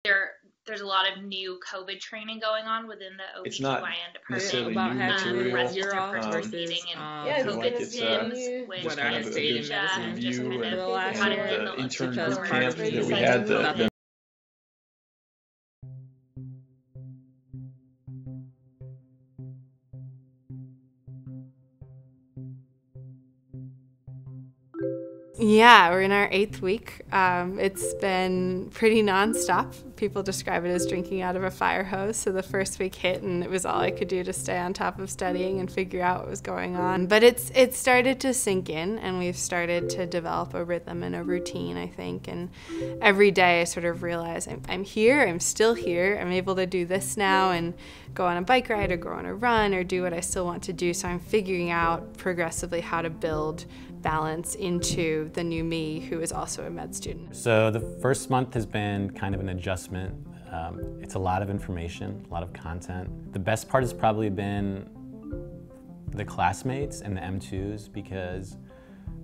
There's a lot of new COVID training going on within the It's not OBGYN department. necessarily About new having material. residents are versus, participating in yeah, feel like COVID it's Sims, what which I is studied in anesthesia, medicine and just review kind and of the last how to year, handle the intern because boot part camp of that the we had. study Yeah, we're in our 8th week. It's been pretty nonstop. People describe it as drinking out of a fire hose. So the first week hit and it was all I could do to stay on top of studying and figure out what was going on. But it's started to sink in, and we've started to develop a rhythm and a routine, I think. And every day I sort of realize I'm here, I'm still here, I'm able to do this now and go on a bike ride or go on a run or do what I still want to do. So I'm figuring out progressively how to build balance into the new me who is also a med student. So the first month has been kind of an adjustment. It's a lot of information, a lot of content. The best part has probably been the classmates and the M2s because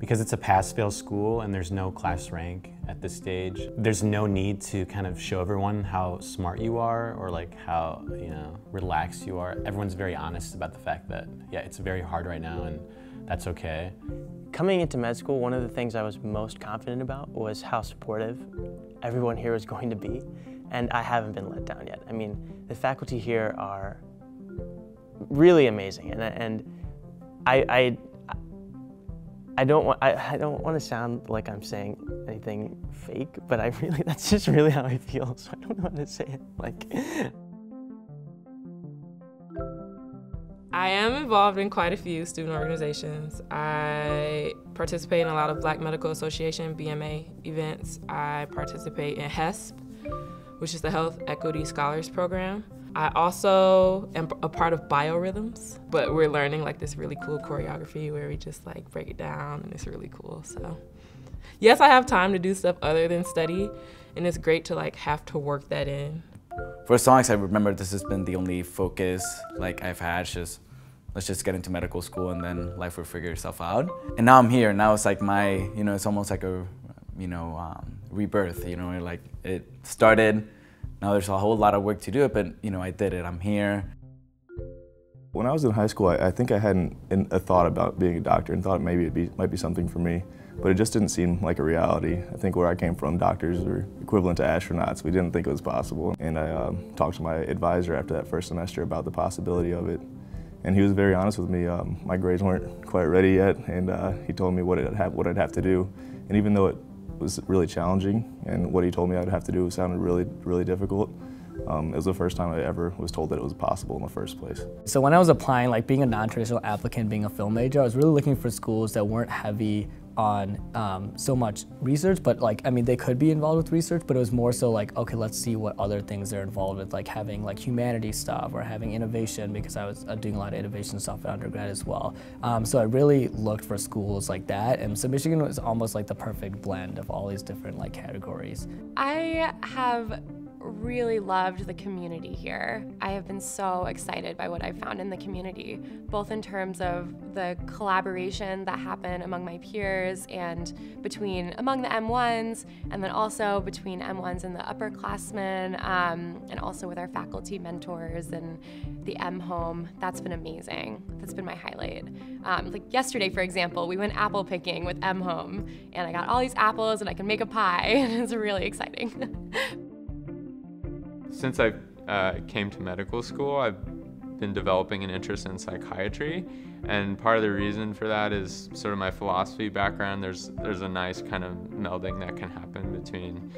it's a pass-fail school and there's no class rank at this stage. There's no need to kind of show everyone how smart you are or like how, relaxed you are. Everyone's very honest about the fact that, yeah, it's very hard right now and that's okay. Coming into med school, one of the things I was most confident about was how supportive everyone here is going to be, and I haven't been let down yet. I mean, the faculty here are really amazing, and I don't want to sound like I'm saying anything fake, but that's just really how I feel. So I don't know how to say it. I am involved in quite a few student organizations. I participate in a lot of Black Medical Association, BMA events. I participate in HESP, which is the Health Equity Scholars Program. I also am a part of Biorhythms, but we're learning like this really cool choreography where we just like break it down and it's really cool. So yes, I have time to do stuff other than study, and it's great to like have to work that in. For as long as I remember, this has been the only focus like I've had, let's just get into medical school and then life will figure itself out. And now I'm here, now it's like it's almost like a, rebirth, like it started, now there's a whole lot of work to do it, but I did it, I'm here. When I was in high school, I think I hadn't a thought about being a doctor and thought maybe it might be something for me, but it just didn't seem like a reality. I think where I came from, doctors were equivalent to astronauts. We didn't think it was possible. And I talked to my advisor after that first semester about the possibility of it. And he was very honest with me. My grades weren't quite ready yet, and he told me what I'd have to do. And even though it was really challenging, and what he told me I'd have to do sounded really, really difficult, it was the first time I ever was told that it was possible in the first place. So when I was applying, like being a non-traditional applicant, being a film major, I was really looking for schools that weren't heavy on so much research, but they could be involved with research, but it was more so like, okay, let's see what other things they're involved with, like having like humanities stuff or having innovation, because I was doing a lot of innovation stuff at undergrad as well. So I really looked for schools like that, and so Michigan was almost like the perfect blend of all these different like categories. I have really loved the community here. I have been so excited by what I've found in the community, both in terms of the collaboration that happened among my peers and among the M1s, and then also between M1s and the upperclassmen, and also with our faculty mentors and the M home. That's been amazing. That's been my highlight. Like yesterday, for example, we went apple picking with M home, and I got all these apples and I can make a pie, and it's really exciting. Since I came to medical school, I've been developing an interest in psychiatry, and part of the reason for that is sort of my philosophy background. There's a nice kind of melding that can happen between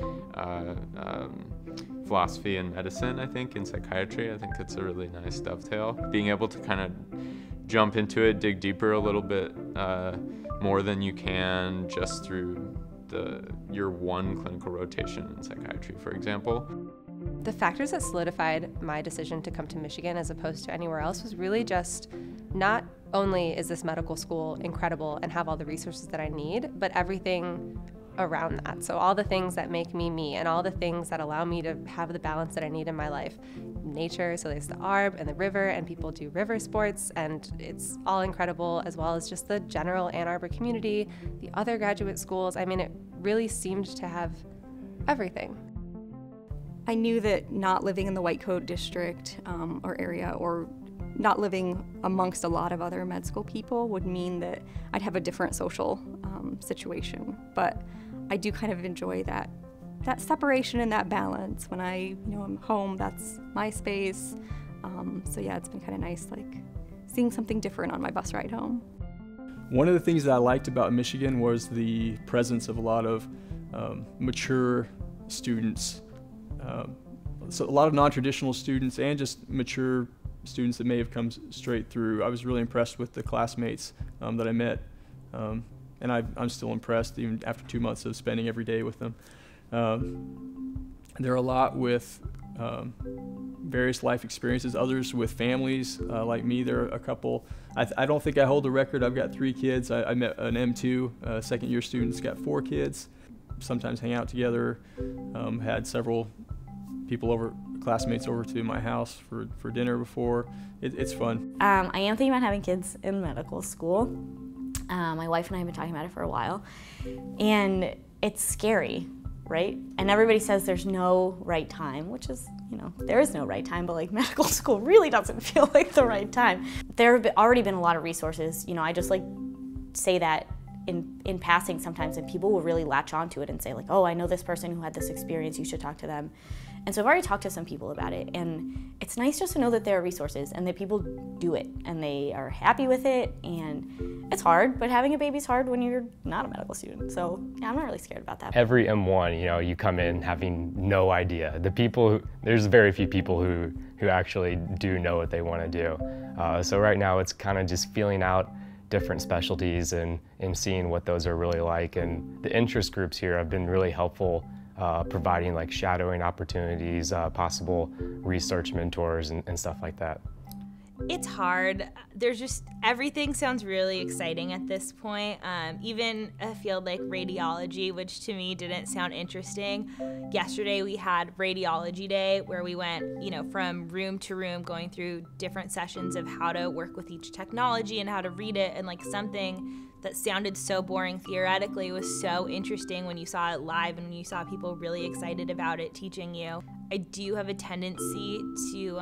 philosophy and medicine, I think, in psychiatry. I think it's a really nice dovetail. Being able to kind of jump into it, dig deeper a little bit more than you can just through your one clinical rotation in psychiatry, for example. The factors that solidified my decision to come to Michigan as opposed to anywhere else was really just, not only is this medical school incredible and have all the resources that I need, but everything around that. So all the things that make me me and all the things that allow me to have the balance that I need in my life. Nature, so there's the Arb and the river, and people do river sports, and it's all incredible, as well as just the general Ann Arbor community, the other graduate schools. I mean, it really seemed to have everything. I knew that not living in the white coat district or area, or not living amongst a lot of other med school people, would mean that I'd have a different social situation. But I do kind of enjoy that separation and that balance. When I'm home, that's my space. So yeah, it's been kind of nice, like seeing something different on my bus ride home. One of the things that I liked about Michigan was the presence of a lot of mature students. So a lot of non-traditional students and just mature students that may have come straight through. I was really impressed with the classmates that I met, and I'm still impressed even after 2 months of spending every day with them. There are a lot with various life experiences, others with families like me. There are a couple. I don't think I hold the record. I've got 3 kids. I met an M2 second year student's got 4 kids. Sometimes hang out together. Had several people classmates over to my house for dinner before. It's fun. I am thinking about having kids in medical school. My wife and I have been talking about it for a while, and it's scary, right? And everybody says there's no right time, which is, there is no right time, but like medical school really doesn't feel like the right time. There have already been a lot of resources. I just like say that in passing sometimes, and people will really latch onto it and say like, oh, I know this person who had this experience, you should talk to them. And so I've already talked to some people about it, and it's nice just to know that there are resources and that people do it and they are happy with it. And it's hard, but having a baby's hard when you're not a medical student. So yeah, I'm not really scared about that. Every M1, you come in having no idea. There's very few people who actually do know what they want to do. So right now it's kind of just feeling out different specialties and seeing what those are really like. And the interest groups here have been really helpful, providing like shadowing opportunities, possible research mentors and stuff like that. It's hard. Everything sounds really exciting at this point. Even a field like radiology, which to me didn't sound interesting. Yesterday we had radiology day where we went, from room to room, going through different sessions of how to work with each technology and how to read it, and like something that sounded so boring theoretically was so interesting when you saw it live and when you saw people really excited about it teaching you. I do have a tendency to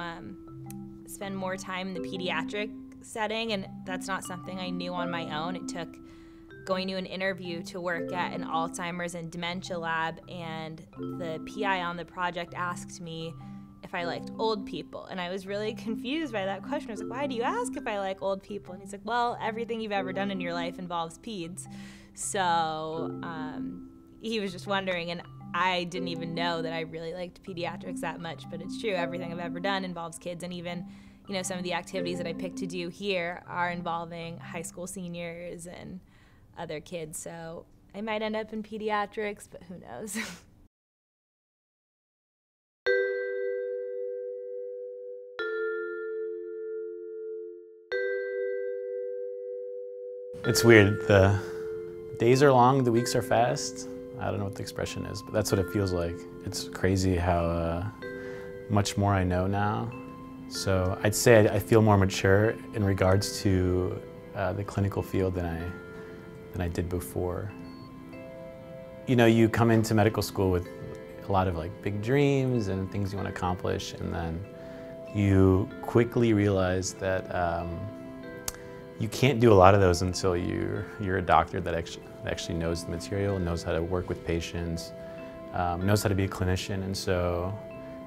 spend more time in the pediatric setting, and that's not something I knew on my own. It took going to an interview to work at an Alzheimer's and dementia lab, and the PI on the project asked me if I liked old people, and I was really confused by that question. I was like, why do you ask if I like old people? And he's like, well, everything you've ever done in your life involves peds. So he was just wondering, and I didn't even know that I really liked pediatrics that much, but it's true. Everything I've ever done involves kids, and even, some of the activities that I picked to do here are involving high school seniors and other kids. So I might end up in pediatrics, but who knows? It's weird. The days are long, the weeks are fast. I don't know what the expression is, but that's what it feels like. It's crazy how much more I know now. So I'd say I feel more mature in regards to the clinical field than I did before. You come into medical school with a lot of like big dreams and things you want to accomplish, and then you quickly realize that you can't do a lot of those until you're a doctor that actually knows the material, knows how to work with patients, knows how to be a clinician. And so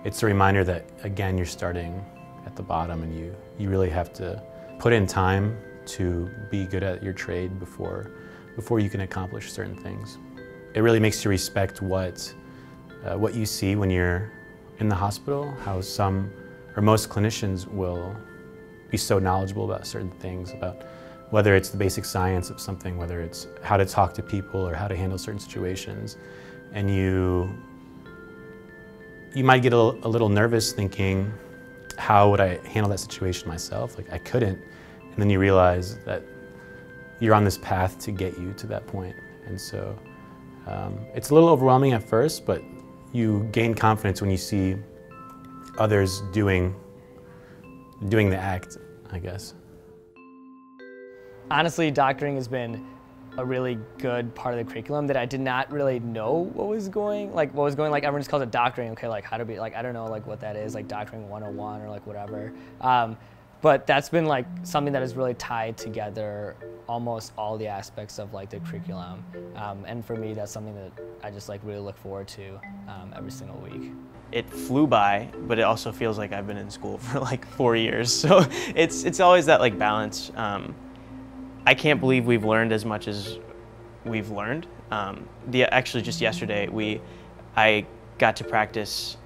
it's a reminder that, again, you're starting at the bottom, and you really have to put in time to be good at your trade before you can accomplish certain things. It really makes you respect what you see when you're in the hospital, how some or most clinicians will be so knowledgeable about certain things, about whether it's the basic science of something, whether it's how to talk to people or how to handle certain situations. And you might get a little nervous thinking, how would I handle that situation myself? Like, I couldn't. And then you realize that you're on this path to get you to that point. And so it's a little overwhelming at first, but you gain confidence when you see others doing the act, I guess. Honestly, doctoring has been a really good part of the curriculum that I did not really know what was going. Like everyone just calls it doctoring. Okay, like how to be, like I don't know like what that is, like doctoring 101 or like whatever. But that's been like something that has really tied together almost all the aspects of like the curriculum. And for me, that's something that I just like really look forward to every single week. It flew by, but it also feels like I've been in school for like 4 years. So it's always that like balance. I can't believe we've learned as much as we've learned. Actually, just yesterday, I got to practice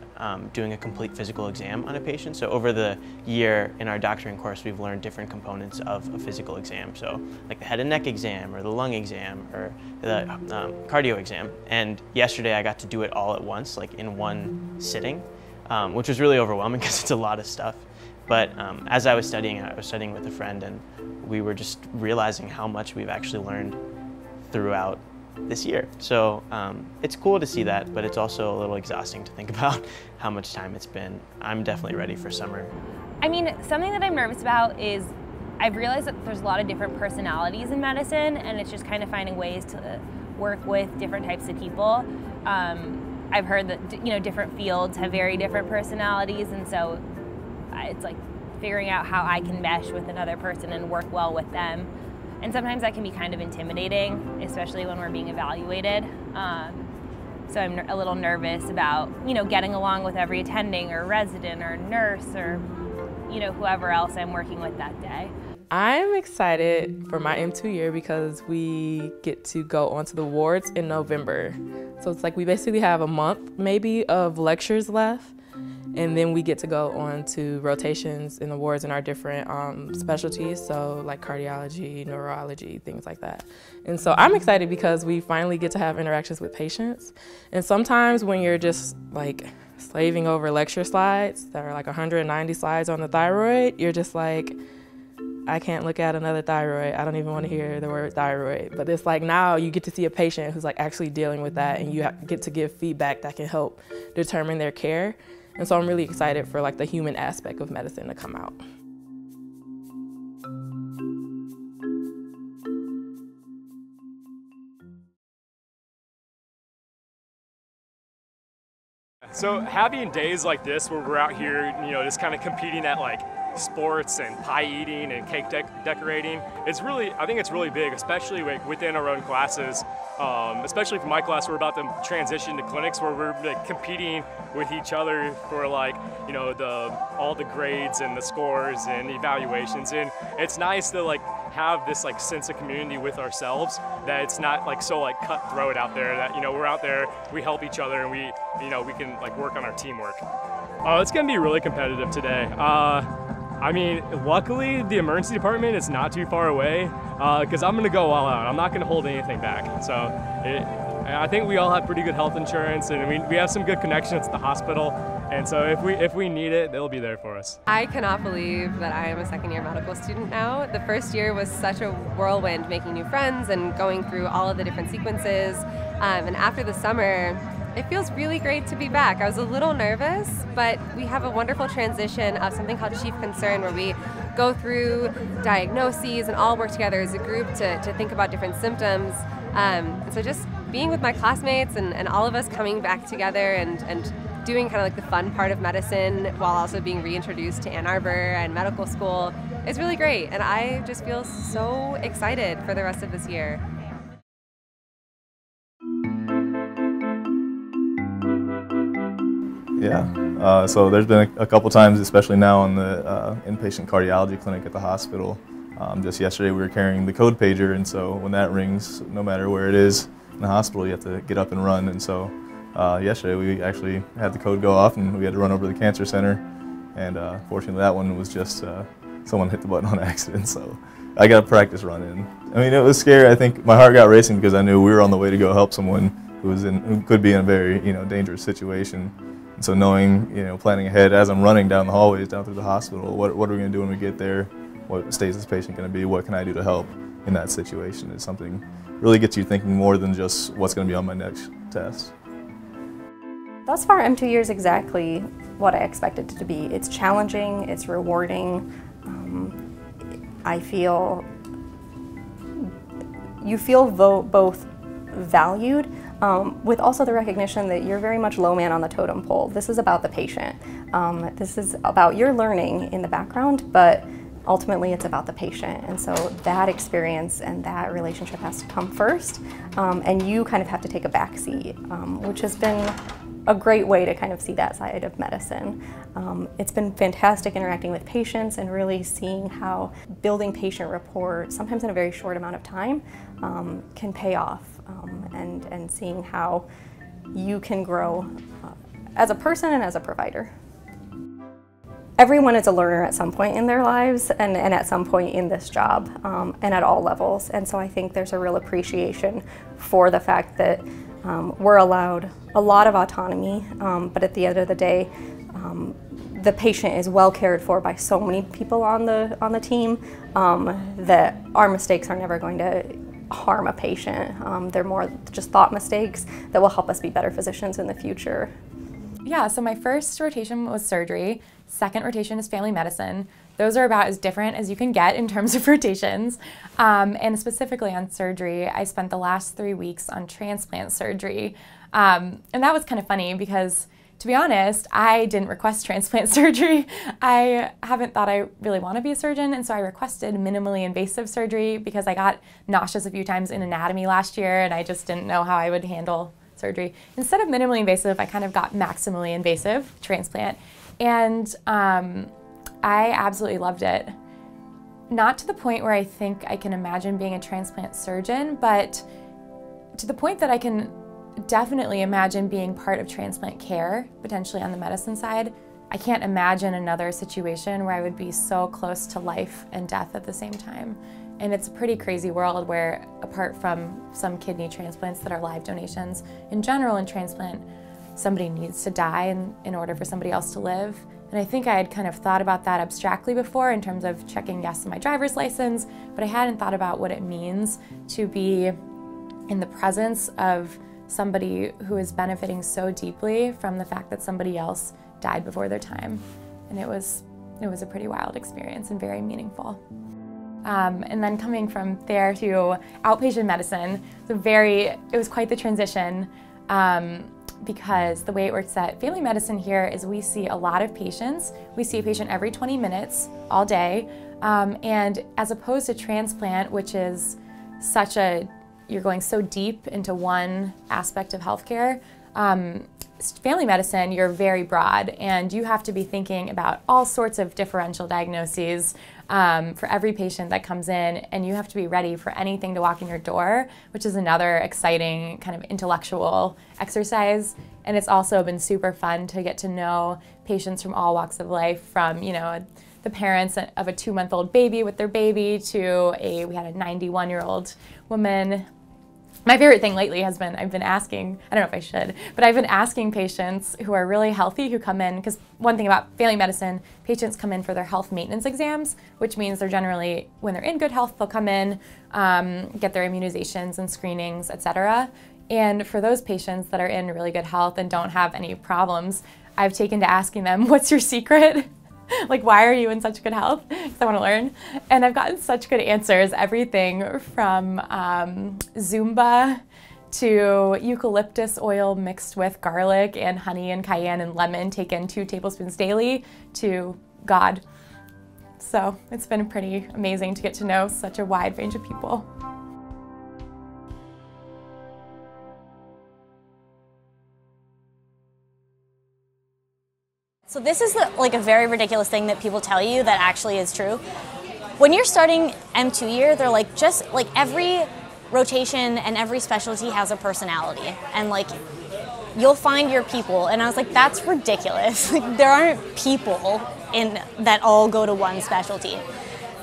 doing a complete physical exam on a patient. So over the year in our doctoring course, we've learned different components of a physical exam. So like the head and neck exam, or the lung exam, or the cardio exam. And yesterday I got to do it all at once, like in one sitting, which was really overwhelming because it's a lot of stuff. But as I was studying with a friend, and we were just realizing how much we've actually learned throughout this year. So it's cool to see that, but it's also a little exhausting to think about how much time it's been. I'm definitely ready for summer. I mean, something that I'm nervous about is I've realized that there's a lot of different personalities in medicine, and it's just kind of finding ways to work with different types of people. I've heard that different fields have very different personalities, and so it's like figuring out how I can mesh with another person and work well with them. And sometimes that can be kind of intimidating, especially when we're being evaluated. So I'm a little nervous about, getting along with every attending or resident or nurse or, whoever else I'm working with that day. I'm excited for my M2 year because we get to go onto the wards in November. So it's like we basically have a month maybe of lectures left, and then we get to go on to rotations in the wards in our different specialties, so like cardiology, neurology, things like that. And so I'm excited because we finally get to have interactions with patients. And sometimes when you're just like slaving over lecture slides that are like 190 slides on the thyroid, you're just like, I can't look at another thyroid. I don't even want to hear the word thyroid. But it's like now you get to see a patient who's like actually dealing with that, and you get to give feedback that can help determine their care. And so I'm really excited for like the human aspect of medicine to come out. So having days like this where we're out here, just kind of competing at like sports and pie eating and cake decorating, I think it's really big, especially within our own classes. Especially for my class, we're about to transition to clinics where we're like competing with each other for like, all the grades and the scores and evaluations. And it's nice to like have this like sense of community with ourselves, that it's not like so like cutthroat out there, that we're out there, we help each other, and we can like work on our teamwork. It's gonna be really competitive today. I mean, luckily the emergency department is not too far away, because I'm gonna go all out. I'm not gonna hold anything back. So I think we all have pretty good health insurance, and we have some good connections at the hospital. And so if we need it, they'll be there for us. I cannot believe that I am a second-year medical student now. The first year was such a whirlwind, making new friends and going through all of the different sequences. And after the summer, it feels really great to be back. I was a little nervous, but we have a wonderful transition of something called Chief Concern, where we go through diagnoses and all work together as a group to think about different symptoms. So just being with my classmates and all of us coming back together and doing kind of like the fun part of medicine while also being reintroduced to Ann Arbor and medical school is really great. And I just feel so excited for the rest of this year. Yeah, so there's been a couple times, especially now in the inpatient cardiology clinic at the hospital. Just yesterday we were carrying the code pager, and so when that rings, no matter where it is in the hospital, you have to get up and run. And so yesterday we actually had the code go off, and we had to run over to the cancer center. And fortunately that one was just someone hit the button on accident, so I got a practice run in. I mean, it was scary. I think my heart got racing because I knew we were on the way to go help someone who could be in a very dangerous situation. And so knowing, planning ahead as I'm running down the hallways down through the hospital, what are we going to do when we get there? What state is this patient going to be? What can I do to help in that situation? Is something really gets you thinking more than just what's going to be on my next test. Thus far, M2 year is exactly what I expected it to be. It's challenging, it's rewarding. I feel you feel both valued with also the recognition that you're very much low man on the totem pole. This is about the patient. This is about your learning in the background, but ultimately it's about the patient. And so that experience and that relationship has to come first, and you kind of have to take a back seat, which has been a great way to kind of see that side of medicine. It's been fantastic interacting with patients and really seeing how building patient rapport, sometimes in a very short amount of time, can pay off, and seeing how you can grow as a person and as a provider. Everyone is a learner at some point in their lives and at some point in this job, and at all levels. And so I think there's a real appreciation for the fact that we're allowed a lot of autonomy, but at the end of the day, the patient is well cared for by so many people on the team that our mistakes are never going to harm a patient. They're more just thought mistakes that will help us be better physicians in the future. Yeah, so my first rotation was surgery. Second rotation is family medicine. Those are about as different as you can get in terms of rotations. And specifically on surgery, I spent the last 3 weeks on transplant surgery. And that was kind of funny because, to be honest, I didn't request transplant surgery. I haven't thought I really want to be a surgeon, and so I requested minimally invasive surgery because I got nauseous a few times in anatomy last year and I just didn't know how I would handle surgery. Instead of minimally invasive, I kind of got maximally invasive transplant, and I absolutely loved it. Not to the point where I think I can imagine being a transplant surgeon, but to the point that I can definitely imagine being part of transplant care, potentially on the medicine side. I can't imagine another situation where I would be so close to life and death at the same time. And it's a pretty crazy world where, apart from some kidney transplants that are live donations, in general in transplant, somebody needs to die in order for somebody else to live. And I think I had kind of thought about that abstractly before in terms of checking yes on my driver's license, but I hadn't thought about what it means to be in the presence of somebody who is benefiting so deeply from the fact that somebody else died before their time. And it was a pretty wild experience and very meaningful. And then coming from there to outpatient medicine, it was quite the transition, because the way it works at family medicine here is we see a lot of patients. We see a patient every 20 minutes all day, and as opposed to transplant, which is you're going so deep into one aspect of healthcare, family medicine, you're very broad, and you have to be thinking about all sorts of differential diagnoses for every patient that comes in, and you have to be ready for anything to walk in your door, which is another exciting kind of intellectual exercise. And it's also been super fun to get to know patients from all walks of life, from the parents of a 2-month-old baby with their baby to we had a 91-year-old woman. My favorite thing lately has been, I've been asking patients who are really healthy who come in, because one thing about family medicine, patients come in for their health maintenance exams, which means they're generally, when they're in good health, they'll come in, get their immunizations and screenings, etc. And for those patients that are in really good health and don't have any problems, I've taken to asking them, what's your secret? Like, why are you in such good health? Because I want to learn. And I've gotten such good answers, everything from Zumba to eucalyptus oil mixed with garlic and honey and cayenne and lemon, taken 2 tablespoons daily, to God. So it's been pretty amazing to get to know such a wide range of people. So this is a very ridiculous thing that people tell you that actually is true. When you're starting M2 year, they're every rotation and every specialty has a personality, and you'll find your people. And I was like, that's ridiculous. There aren't people that all go to one specialty.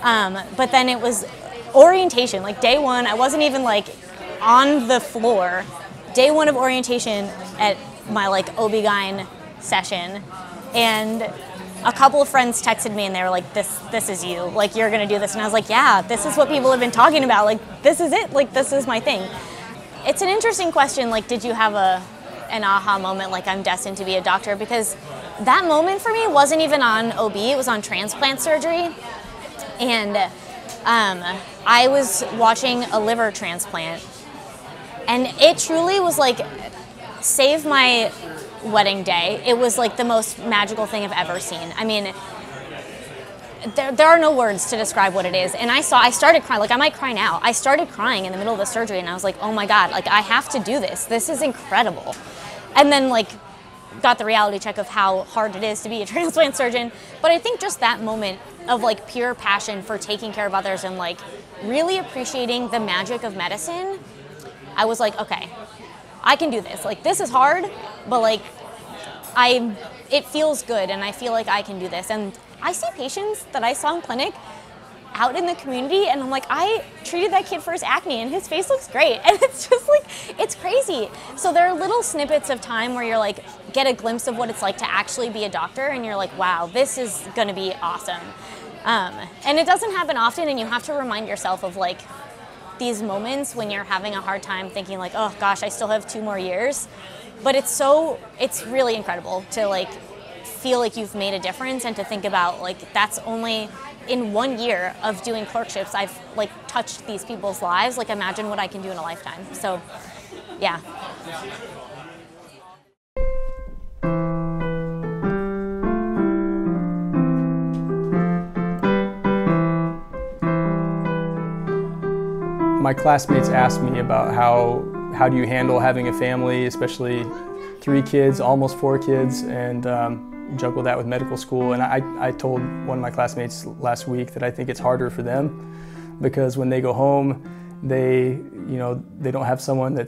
But then it was orientation. Day one, I wasn't even on the floor. Day one of orientation at my OB-GYN session. And a couple of friends texted me and they were like, this is you, you're gonna do this. And I was like, yeah, this is what people have been talking about. This is it, this is my thing. It's an interesting question, did you have an aha moment, I'm destined to be a doctor? Because that moment for me wasn't even on OB, it was on transplant surgery. And I was watching a liver transplant, and it truly was like, save my wedding day. It was like the most magical thing I've ever seen. I mean, there are no words to describe what it is. And I started crying, like I might cry now. I started crying in the middle of the surgery, and I was like, oh my God, like I have to do this. This is incredible. And then like got the reality check of how hard it is to be a transplant surgeon. But I think just that moment of like pure passion for taking care of others and like really appreciating the magic of medicine, I was like, okay, I can do this. Like this is hard, but like it feels good, and I feel like I can do this. And I see patients that I saw in clinic out in the community, and I'm like, I treated that kid for his acne and his face looks great. And it's just like, it's crazy. So there are little snippets of time where you're like, get a glimpse of what it's like to actually be a doctor, and you're like, wow, this is gonna be awesome. And it doesn't happen often, and you have to remind yourself of like these moments when you're having a hard time thinking like, oh gosh, I still have 2 more years. But it's really incredible to like feel like you've made a difference, and to think about like that's only in 1 year of doing clerkships I've like touched these people's lives. Like imagine what I can do in a lifetime. So yeah. My classmates asked me about how do you handle having a family, especially 3 kids, almost 4 kids, and juggle that with medical school. And I told one of my classmates last week that I think it's harder for them because when they go home, they don't have someone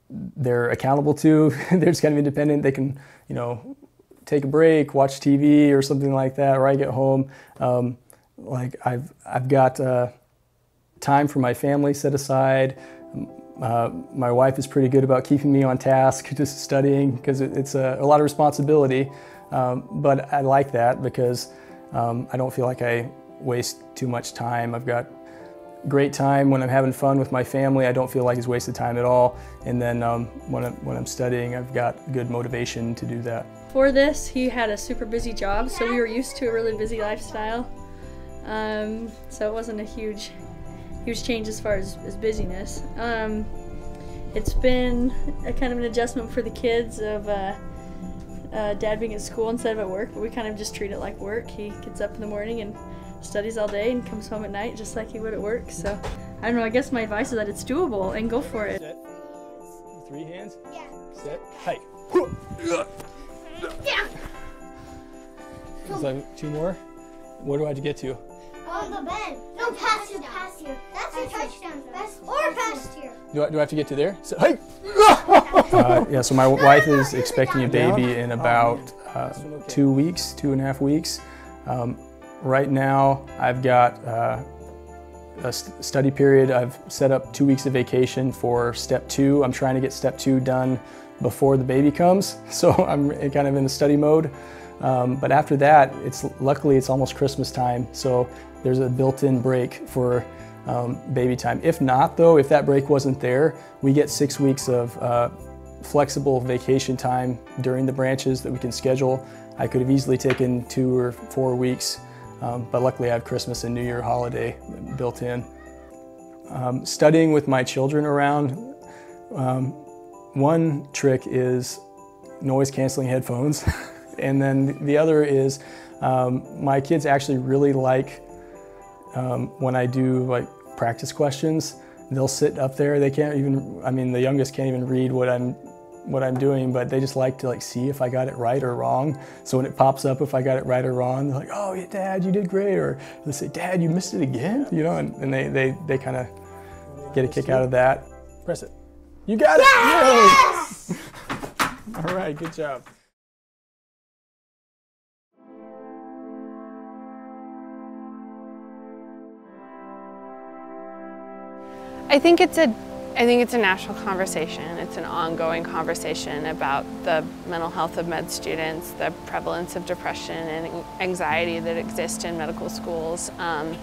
they're accountable to. They're just kind of independent. They can, take a break, watch TV or something like that. Or I get home, like I've got time for my family set aside. My wife is pretty good about keeping me on task, just studying, because it's a lot of responsibility. But I like that because I don't feel like I waste too much time. I've got great time when I'm having fun with my family. I don't feel like it's wasted time at all. And then when I'm studying, I've got good motivation to do that. For this, he had a super busy job, so we were used to a really busy lifestyle. So it wasn't a huge change as far as busyness. It's been a kind of an adjustment for the kids of Dad being at school instead of at work, but we kind of just treat it like work. He gets up in the morning and studies all day and comes home at night just like he would at work. So I don't know, I guess my advice is that it's doable and go for it. Set. 3 hands? Yeah. Set. Hey. Yeah. So 2 more. What do I have to get to? On the bend. No, pass here. That's your touchdown. Or pass here. Do I have to get to there? So, hey! Yeah, so my wife is expecting a baby in about 2 weeks, 2.5 weeks. Right now, I've got a study period. I've set up 2 weeks of vacation for step 2. I'm trying to get step 2 done before the baby comes, so I'm kind of in the study mode. But after that, luckily it's almost Christmas time, so there's a built-in break for baby time. If not, though, if that break wasn't there, we get 6 weeks of flexible vacation time during the branches that we can schedule. I could have easily taken 2 or 4 weeks, but luckily I have Christmas and New Year holiday built in. Studying with my children around, one trick is noise-canceling headphones. And then the other is my kids actually really like when I do like practice questions. They'll sit up there. They can't even, I mean, the youngest can't even read what I'm doing, but they just like to see if I got it right or wrong. So when it pops up, if I got it right or wrong, they're like, "Oh, yeah, Dad, you did great." Or they say, "Dad, you missed it again." And they kind of get a kick out of that. Press it. You got it. Yes! All right, good job. I think it's a national conversation. It's an ongoing conversation about the mental health of med students, the prevalence of depression and anxiety that exist in medical schools. And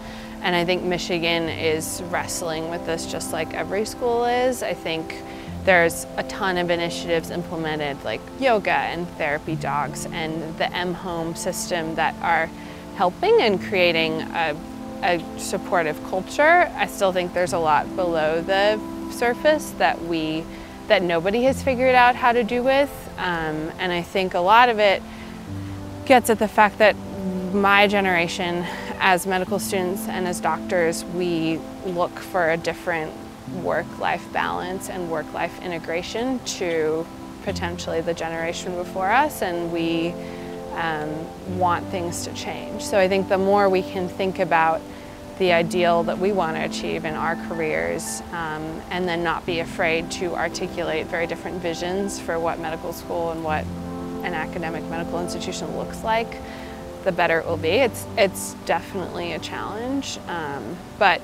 I think Michigan is wrestling with this just like every school is. I think there's a ton of initiatives implemented like yoga and therapy dogs and the M-Home system that are helping and creating a a supportive culture. I still think there's a lot below the surface that nobody has figured out how to do with. And I think a lot of it gets at the fact that my generation, as medical students and as doctors, we look for a different work-life balance and work-life integration to potentially the generation before us, and we want things to change. So I think the more we can think about the ideal that we want to achieve in our careers, and then not be afraid to articulate very different visions for what medical school and what an academic medical institution looks like, the better it will be. It's definitely a challenge, but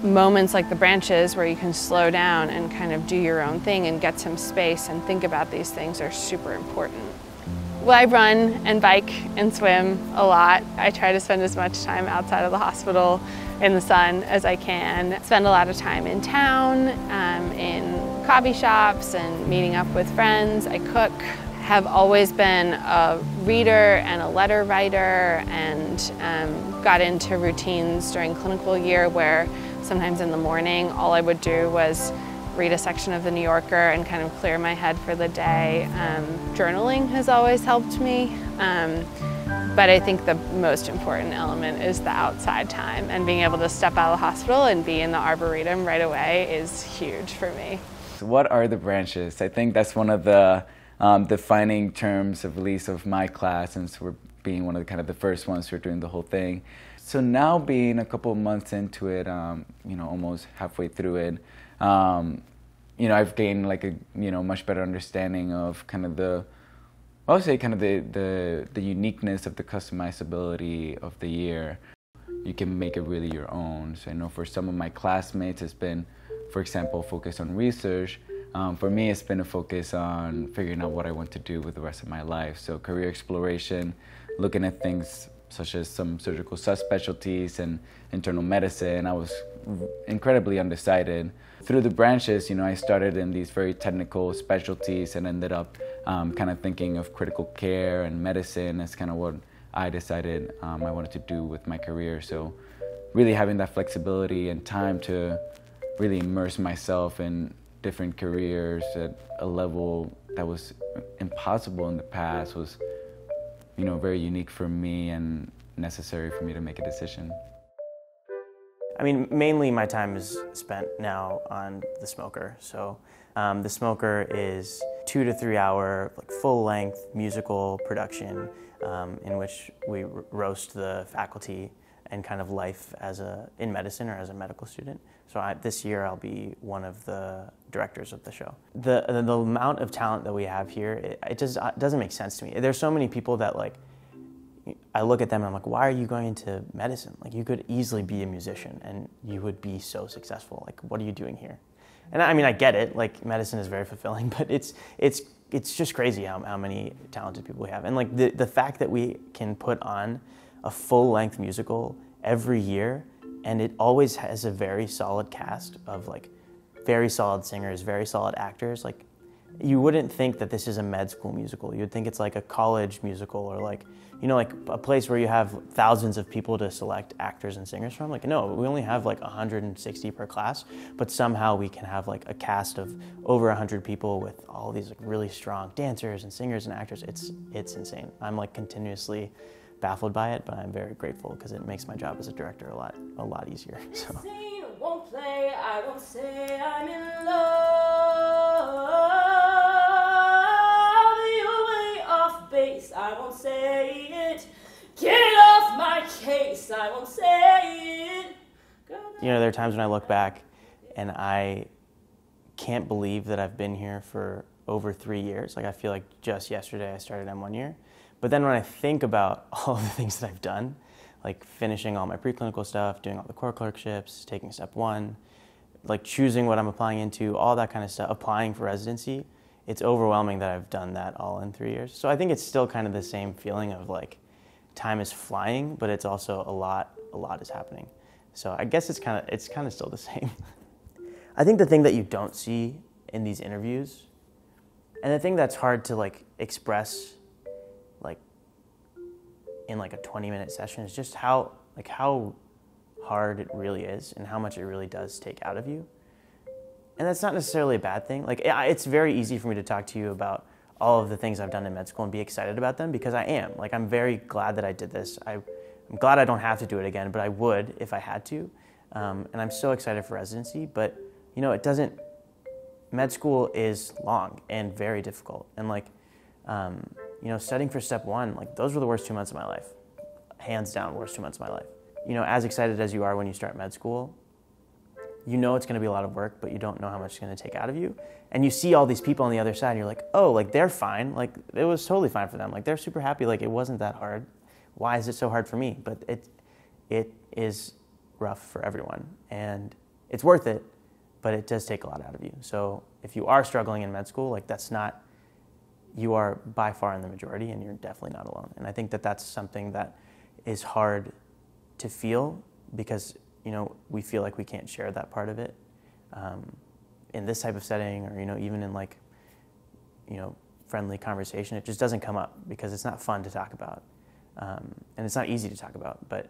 moments like the branches where you can slow down and kind of do your own thing and get some space and think about these things are super important. Well, I run and bike and swim a lot. I try to spend as much time outside of the hospital in the sun as I can. Spend a lot of time in town, in coffee shops and meeting up with friends. I cook. Have always been a reader and a letter writer, and got into routines during clinical year where sometimes in the morning all I would do was read a section of the New Yorker and kind of clear my head for the day. Journaling has always helped me, but I think the most important element is the outside time, and being able to step out of the hospital and be in the Arboretum right away is huge for me. So what are the branches? I think that's one of the defining terms, at least of my class, since we're being one of the first ones who are doing the whole thing. So now being a couple of months into it, almost halfway through it, I've gained like a much better understanding of the uniqueness of the customizability of the year. You can make it really your own. So I know for some of my classmates, it's been, for example, focused on research. For me, it's been a focus on figuring out what I want to do with the rest of my life. So career exploration, looking at things such as some surgical subspecialties and internal medicine. I was incredibly undecided. Through the branches, I started in these very technical specialties and ended up thinking of critical care and medicine as what I decided I wanted to do with my career. So really having that flexibility and time to really immerse myself in different careers at a level that was impossible in the past was, very unique for me and necessary for me to make a decision. I mean, mainly my time is spent now on the smoker. So the smoker is 2 to 3 hour, full-length musical production in which we roast the faculty and life in medicine or as a medical student. So this year I'll be one of the directors of the show. The amount of talent that we have here, it just doesn't make sense to me. There's so many people that I look at them and I'm like, why are you going into medicine? You could easily be a musician and you would be so successful. What are you doing here? And I mean, I get it, medicine is very fulfilling, but it's just crazy how many talented people we have. And the fact that we can put on a full-length musical every year, and it always has a very solid cast of very solid singers, very solid actors. You wouldn't think that this is a med school musical. You would think it's a college musical or a place where you have thousands of people to select actors and singers from. No, we only have 160 per class, but somehow we can have a cast of over 100 people with all these really strong dancers and singers and actors. It's insane. I'm continuously baffled by it, but I'm very grateful because it makes my job as a director a lot easier. So. Won't play, I won't say I'm in love. You're way off base, I won't say it. Get off my case, I won't say it. There are times when I look back and I can't believe that I've been here for over 3 years. I feel just yesterday I started M1 year. But then when I think about all of the things that I've done, finishing all my preclinical stuff, doing all the core clerkships, taking step 1, choosing what I'm applying into, all that kind of stuff, applying for residency, it's overwhelming that I've done that all in 3 years. So I think it's still the same feeling of time is flying, but it's also a lot is happening. So I guess it's kind of still the same. I think the thing that you don't see in these interviews, and the thing that's hard to express in a 20-minute session, is just how hard it really is and how much it really does take out of you. And that's not necessarily a bad thing. Like, it's very easy for me to talk to you about all of the things I've done in med school and be excited about them because I am. Like, I'm very glad that I did this. I'm glad I don't have to do it again, but I would if I had to. And I'm so excited for residency, but you know, med school is long and very difficult. And like, you know, studying for step 1, like those were the worst 2 months of my life. Hands down, worst 2 months of my life. You know, as excited as you are when you start med school, you know it's gonna be a lot of work, but you don't know how much it's gonna take out of you. And you see all these people on the other side and you're like, oh, like they're fine. Like it was totally fine for them. Like they're super happy, like it wasn't that hard. Why is it so hard for me? But it is rough for everyone. And it's worth it, but it does take a lot out of you. So if you are struggling in med school, like you are by far in the majority and you're definitely not alone. And I think that that's something that is hard to feel because, you know, we feel like we can't share that part of it in this type of setting or, you know, even in like, you know, friendly conversation. It just doesn't come up because it's not fun to talk about. And it's not easy to talk about, but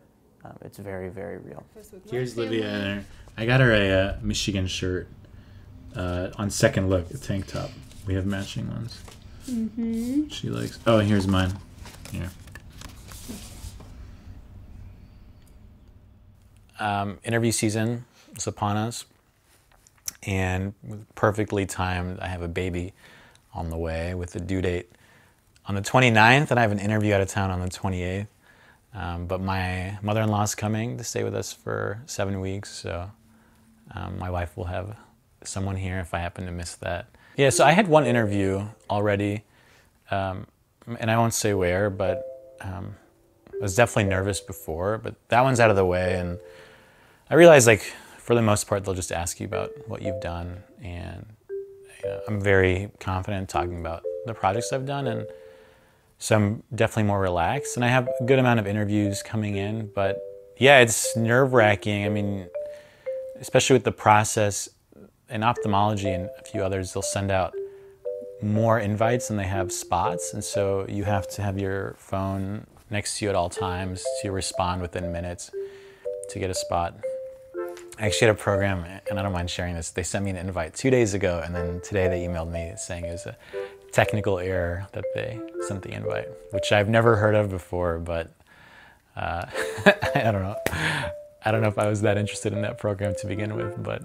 it's very, very real. Here's Livia. I got her a Michigan shirt on second look, a tank top. We have matching ones. Mm-hmm. She likes. Oh, here's mine. Here. Interview season is upon us, and perfectly timed. I have a baby on the way with the due date on the 29th, and I have an interview out of town on the 28th. But my mother-in-law's coming to stay with us for 7 weeks, so my wife will have someone here if I happen to miss that. Yeah, so I had one interview already, and I won't say where, but I was definitely nervous before, but that one's out of the way, and I realized, like, for the most part, they'll just ask you about what you've done, and I'm very confident talking about the projects I've done, and so I'm definitely more relaxed, and I have a good amount of interviews coming in, but yeah, it's nerve-wracking. I mean, especially with the process in ophthalmology and a few others, they'll send out more invites than they have spots, and so you have to have your phone next to you at all times to respond within minutes to get a spot. I actually had a program, and I don't mind sharing this, they sent me an invite 2 days ago, and then today they emailed me saying it was a technical error that they sent the invite, which I've never heard of before, but I don't know. I don't know if I was that interested in that program to begin with, but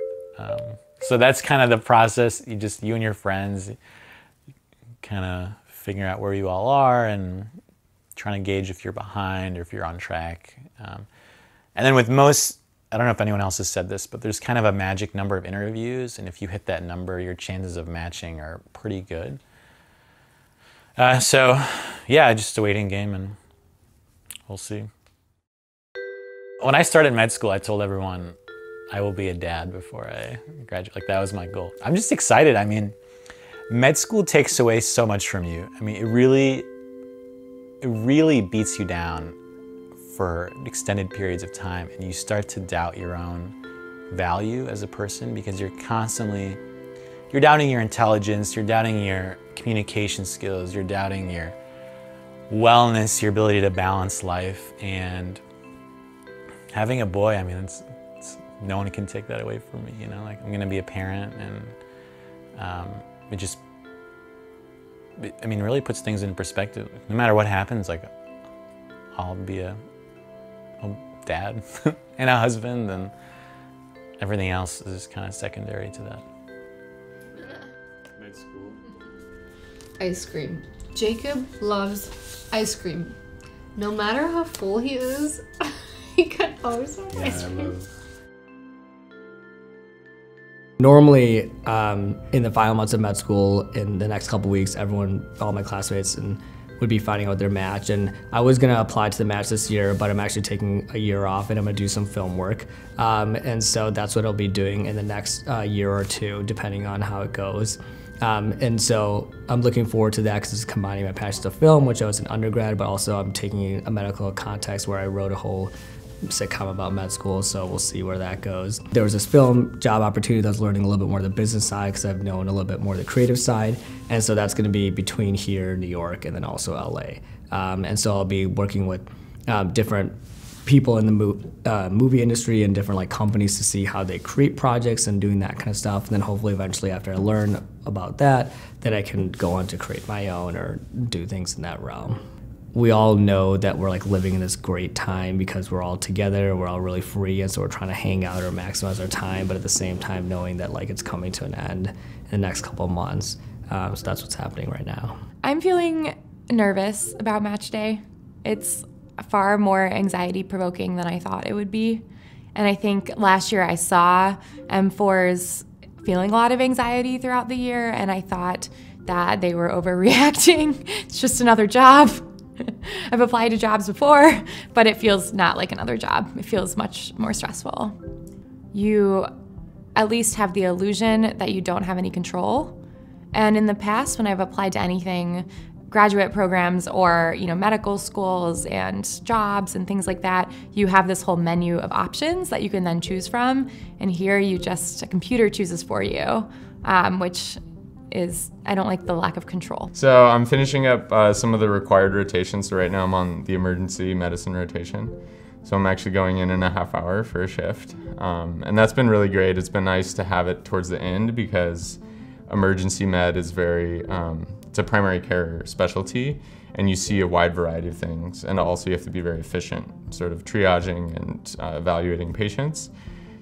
so that's kind of the process. You and your friends kind of figure out where you all are and trying to gauge if you're behind or if you're on track. And then with most, I don't know if anyone else has said this, but there's kind of a magic number of interviews, and if you hit that number, your chances of matching are pretty good. So yeah, just a waiting game, and we'll see. When I started med school, I told everyone I will be a dad before I graduate. Like, that was my goal. I'm just excited. I mean, med school takes away so much from you. I mean, it really beats you down for extended periods of time, and you start to doubt your own value as a person because you're doubting your intelligence, you're doubting your communication skills, you're doubting your wellness, your ability to balance life. And having a boy, I mean, no one can take that away from me, you know? Like, I'm gonna be a parent, and it really puts things in perspective. No matter what happens, like, I'll be a dad and a husband, and everything else is kind of secondary to that. Med school. Ice cream. Jacob loves ice cream. No matter how full he is, he can always have ice cream. Normally, in the final months of med school, in the next couple weeks, all my classmates would be finding out their match, and I was gonna apply to the match this year, but I'm actually taking a year off and I'm gonna do some film work, and so that's what I'll be doing in the next year or two, depending on how it goes. And so I'm looking forward to that because it's combining my passion to film, which I was an undergrad, but also I'm taking a medical context where I wrote a whole sitcom about med school, so we'll see where that goes. There was this film job opportunity that I was learning a little bit more of the business side because I've known a little bit more of the creative side, and so that's going to be between here, New York, and then also LA. And so I'll be working with different people in the movie industry and different like companies to see how they create projects and doing that kind of stuff. And then hopefully eventually after I learn about that, then I can go on to create my own or do things in that realm. We all know that we're like living in this great time because we're all together, we're all really free, and so we're trying to hang out or maximize our time, but at the same time knowing that like it's coming to an end in the next couple of months. So that's what's happening right now. I'm feeling nervous about match day. It's far more anxiety-provoking than I thought it would be. And I think last year I saw M4s feeling a lot of anxiety throughout the year, and I thought that they were overreacting. It's just another job. I've applied to jobs before, but it feels not like another job. It feels much more stressful. You at least have the illusion that you don't have any control. And in the past, when I've applied to anything, graduate programs or medical schools and jobs and things like that, you have this whole menu of options that you can then choose from. And here a computer chooses for you, which is, I don't like the lack of control. So I'm finishing up some of the required rotations. So right now I'm on the emergency medicine rotation. So I'm actually going in a half hour for a shift. And that's been really great. It's been nice to have it towards the end because emergency med is it's a primary care specialty, and you see a wide variety of things. And also you have to be very efficient, sort of triaging and evaluating patients.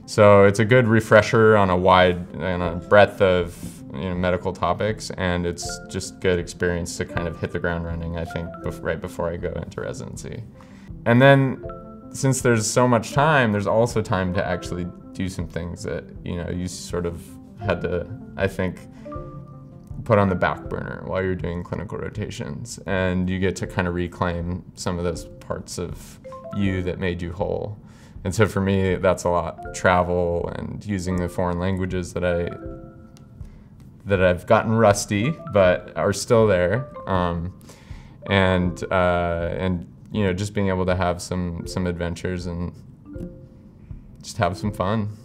So it's a good refresher on a breadth of medical topics, and it's just good experience to kind of hit the ground running, I think, right before I go into residency. And then, since there's so much time, there's also time to actually do some things that, you sort of had to, I think, put on the back burner while you're doing clinical rotations. And you get to kind of reclaim some of those parts of you that made you whole. And so for me, that's a lot. Travel and using the foreign languages that I've gotten rusty, but are still there. And just being able to have some adventures and just have some fun.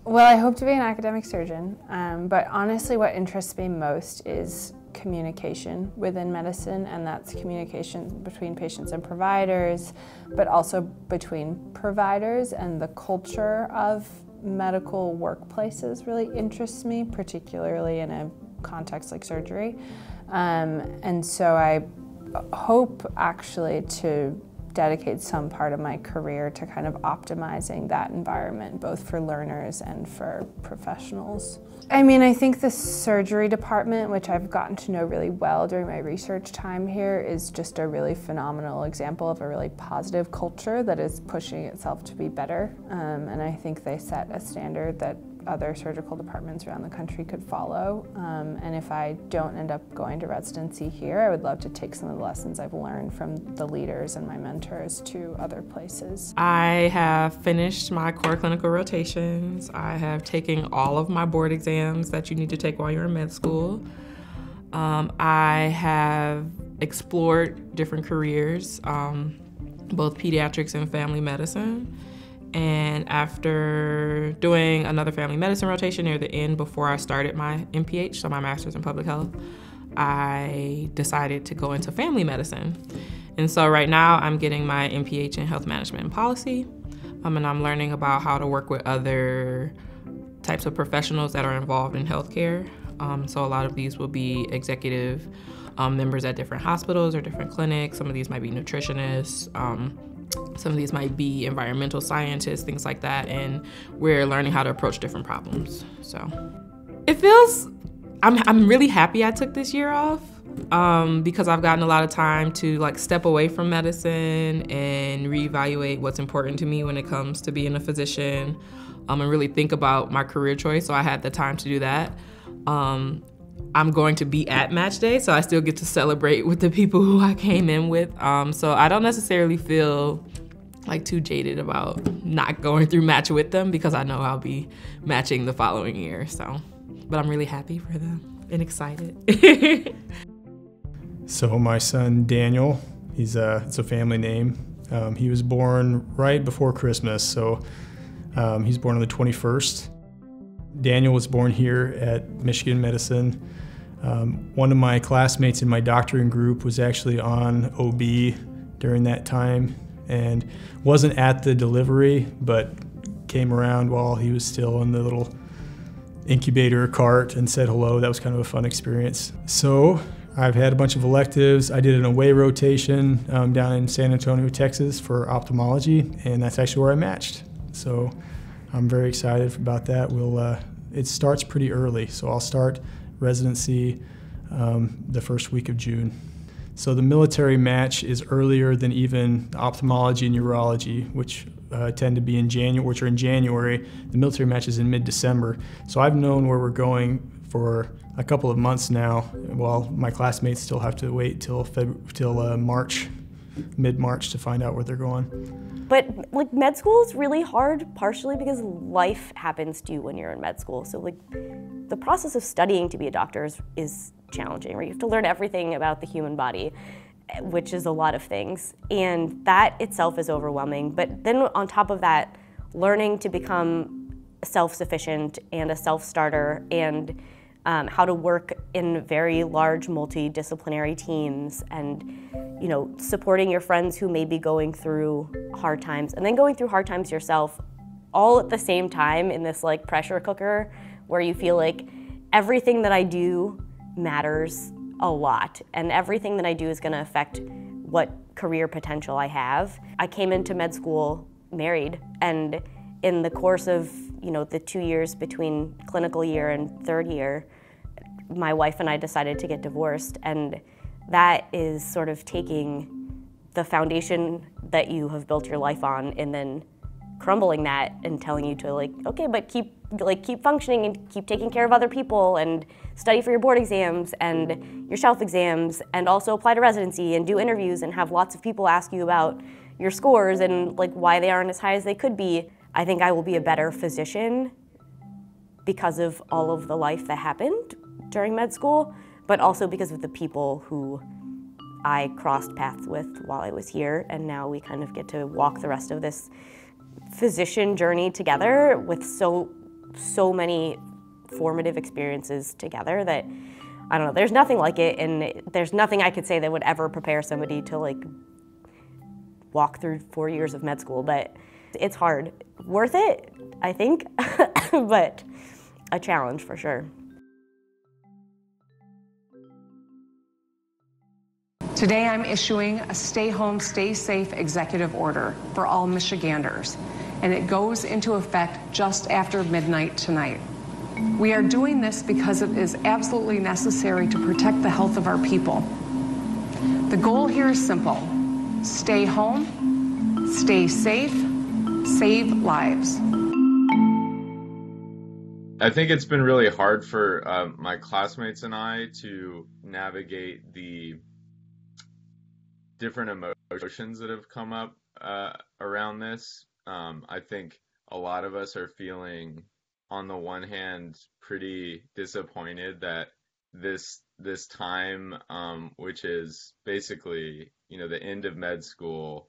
Well, I hope to be an academic surgeon, but honestly what interests me most is communication within medicine, and that's communication between patients and providers, but also between providers, and the culture of medical workplaces really interests me, particularly in a context like surgery. And so I hope actually to dedicate some part of my career to kind of optimizing that environment, both for learners and for professionals. I mean, I think the surgery department, which I've gotten to know really well during my research time here, is just a really phenomenal example of a really positive culture that is pushing itself to be better. And I think they set a standard that other surgical departments around the country could follow. And if I don't end up going to residency here, I would love to take some of the lessons I've learned from the leaders and my mentors to other places. I have finished my core clinical rotations. I have taken all of my board exams that you need to take while you're in med school. I have explored different careers, both pediatrics and family medicine. And after doing another family medicine rotation near the end before I started my MPH, so my master's in public health, I decided to go into family medicine. And so right now I'm getting my MPH in health management and policy, and I'm learning about how to work with other types of professionals that are involved in healthcare. So a lot of these will be executive members at different hospitals or different clinics. Some of these might be nutritionists. Some of these might be environmental scientists, things like that, and we're learning how to approach different problems. So it feels, I'm really happy I took this year off because I've gotten a lot of time to like step away from medicine and reevaluate what's important to me when it comes to being a physician, and really think about my career choice. So I had the time to do that. I'm going to be at match day, so I still get to celebrate with the people who I came in with. So I don't necessarily feel like too jaded about not going through match with them because I know I'll be matching the following year. So, but I'm really happy for them and excited. So my son Daniel, it's a family name. He was born right before Christmas, so he's born on the 21st. Daniel was born here at Michigan Medicine. One of my classmates in my doctoring group was actually on OB during that time, and wasn't at the delivery, but came around while he was still in the little incubator cart and said hello. That was kind of a fun experience. So I've had a bunch of electives. I did an away rotation down in San Antonio, Texas for ophthalmology, and that's actually where I matched. So I'm very excited about that. It starts pretty early, so I'll start residency the first week of June. So the military match is earlier than even ophthalmology and urology, which tend to be in January, which are in January. The military match is in mid-December. So I've known where we're going for a couple of months now, while my classmates still have to wait till March, mid-March, to find out where they're going. But like med school is really hard, partially because life happens to you when you're in med school. So like the process of studying to be a doctor is challenging, right? You have to learn everything about the human body, which is a lot of things. And that itself is overwhelming. But then on top of that, learning to become self-sufficient and a self-starter and how to work in very large multidisciplinary teams and, you know, supporting your friends who may be going through hard times and then going through hard times yourself all at the same time in this like pressure cooker where you feel like everything that I do matters a lot and everything that I do is going to affect what career potential I have. I came into med school married, and in the course of, you know, the 2 years between clinical year and third year, my wife and I decided to get divorced, and that is sort of taking the foundation that you have built your life on and then crumbling that and telling you to like, okay, but keep functioning and keep taking care of other people and study for your board exams and your shelf exams and also apply to residency and do interviews and have lots of people ask you about your scores and like why they aren't as high as they could be. I think I will be a better physician because of all of the life that happened during med school, but also because of the people who I crossed paths with while I was here, and now we kind of get to walk the rest of this physician journey together with so many formative experiences together that, I don't know, there's nothing like it, and there's nothing I could say that would ever prepare somebody to like walk through 4 years of med school, but it's hard. Worth it, I think, but a challenge for sure. Today I'm issuing a stay home, stay safe executive order for all Michiganders, and it goes into effect just after midnight tonight. We are doing this because it is absolutely necessary to protect the health of our people. The goal here is simple: stay home, stay safe, save lives. I think it's been really hard for my classmates and I to navigate the different emotions that have come up around this. I think a lot of us are feeling, on the one hand, pretty disappointed that this time, which is basically, you know, the end of med school,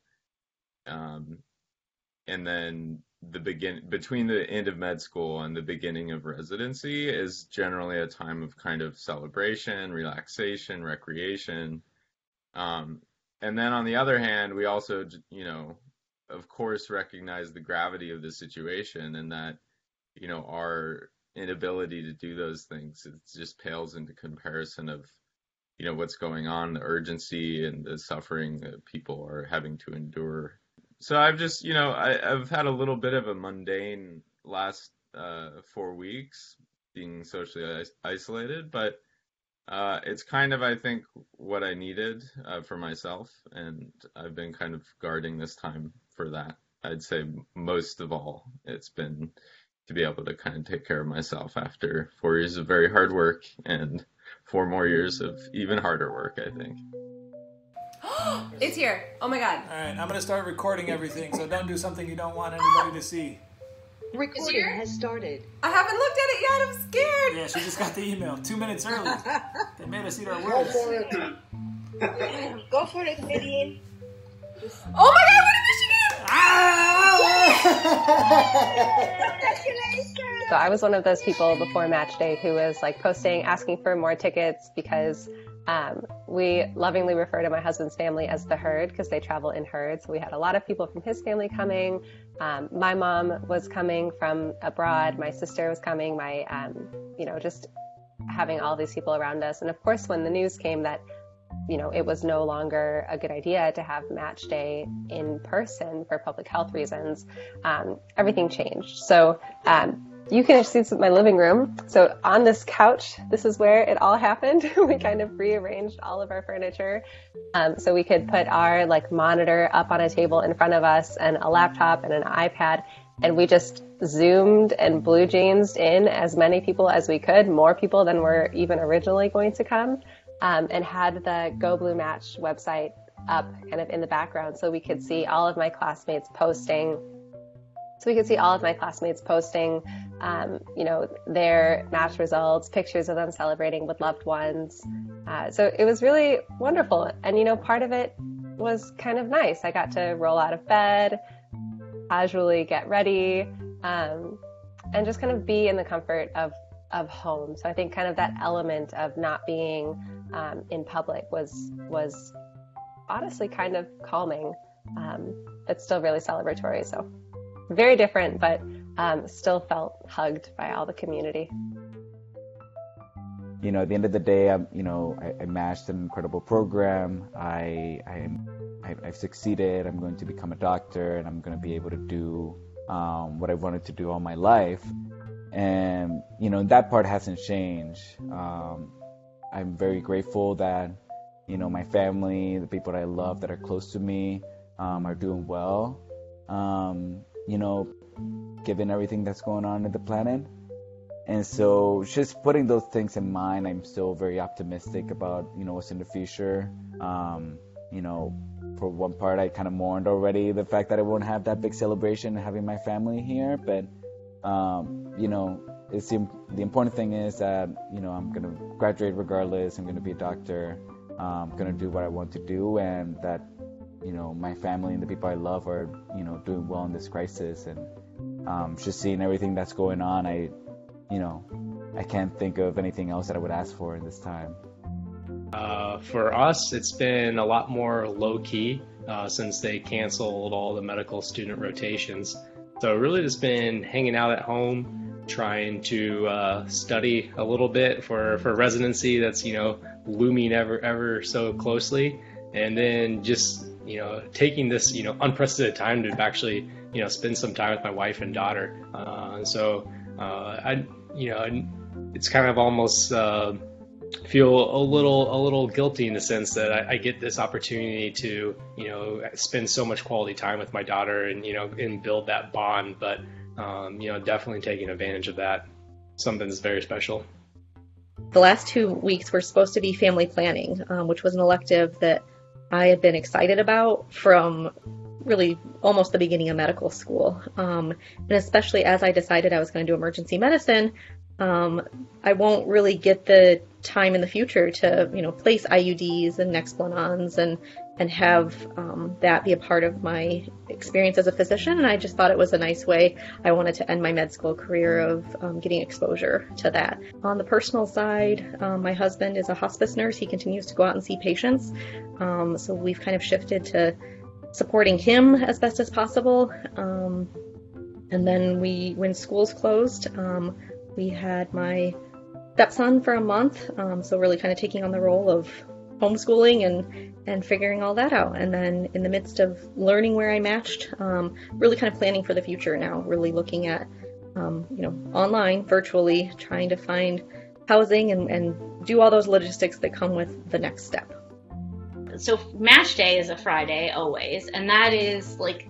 and then between the end of med school and the beginning of residency is generally a time of kind of celebration, relaxation, recreation. And then on the other hand, we also, you know, of course, recognize the gravity of the situation and that, you know, our inability to do those things, it just pales into comparison of, you know, what's going on, the urgency and the suffering that people are having to endure. So I've just, you know, I've had a little bit of a mundane last 4 weeks being socially isolated, but it's kind of, I think, what I needed for myself, and I've been kind of guarding this time for that. I'd say most of all, it's been to be able to kind of take care of myself after 4 years of very hard work and 4 more years of even harder work, I think. It's here. Oh my God. All right, I'm going to start recording everything, so don't do something you don't want anybody to see. Recording has started. I haven't looked at it yet. I'm scared. Yeah, she just got the email 2 minutes early. They made us eat our words. Go for it, Canadian. Oh my God, we're in Michigan! So I was one of those people before match day who was like posting, asking for more tickets because We lovingly refer to my husband's family as the herd because they travel in herds. So we had a lot of people from his family coming. My mom was coming from abroad. My sister was coming. Just having all these people around us. And of course, when the news came that, it was no longer a good idea to have match day in person for public health reasons, everything changed. So you can see this in my living room. So on this couch, this is where it all happened. We kind of rearranged all of our furniture so we could put our monitor up on a table in front of us and a laptop and an iPad. And we just Zoomed and blue jeansed in as many people as we could, more people than were even originally going to come, and had the Go Blue Match website up kind of in the background so we could see all of my classmates posting. Their match results, pictures of them celebrating with loved ones. So it was really wonderful. And, part of it was kind of nice. I got to roll out of bed, casually get ready, and just kind of be in the comfort of home. So I think kind of that element of not being in public was honestly kind of calming. It's still really celebratory. So very different, but still felt hugged by all the community. At the end of the day, I matched an incredible program. I've succeeded. I'm going to become a doctor, and I'm going to be able to do what I wanted to do all my life. And, that part hasn't changed. I'm very grateful that, my family, the people that I love that are close to me, are doing well. Given everything that's going on in the planet. And so just putting those things in mind, I'm still very optimistic about, what's in the future. For one part, I kind of mourned already the fact that I won't have that big celebration having my family here. But, the important thing is that, I'm going to graduate regardless. I'm going to be a doctor. I'm going to do what I want to do. And that, my family and the people I love are, doing well in this crisis. And just seeing everything that's going on, I can't think of anything else that I would ask for in this time. For us, it's been a lot more low-key since they canceled all the medical student rotations. So really just been hanging out at home, trying to study a little bit for residency that's, looming ever so closely. And then just, taking this, unprecedented time to actually, spend some time with my wife and daughter. It's kind of almost feel a little guilty in the sense that I get this opportunity to, spend so much quality time with my daughter and, and build that bond. But, definitely taking advantage of that. Something that's very special. The last 2 weeks were supposed to be family planning, which was an elective that I had been excited about from really almost the beginning of medical school. And especially as I decided I was going to do emergency medicine, I won't really get the time in the future to, place IUDs and Nexplanons and have that be a part of my experience as a physician. And I just thought it was a nice way. I wanted to end my med school career of getting exposure to that. On the personal side, my husband is a hospice nurse. He continues to go out and see patients. So we've kind of shifted to supporting him as best as possible. And then when schools closed, we had my stepson for a month. So really kind of taking on the role of homeschooling and figuring all that out. And then in the midst of learning where I matched, really kind of planning for the future now, really looking at, online, virtually, trying to find housing and do all those logistics that come with the next step. So match day is a Friday always, and that is like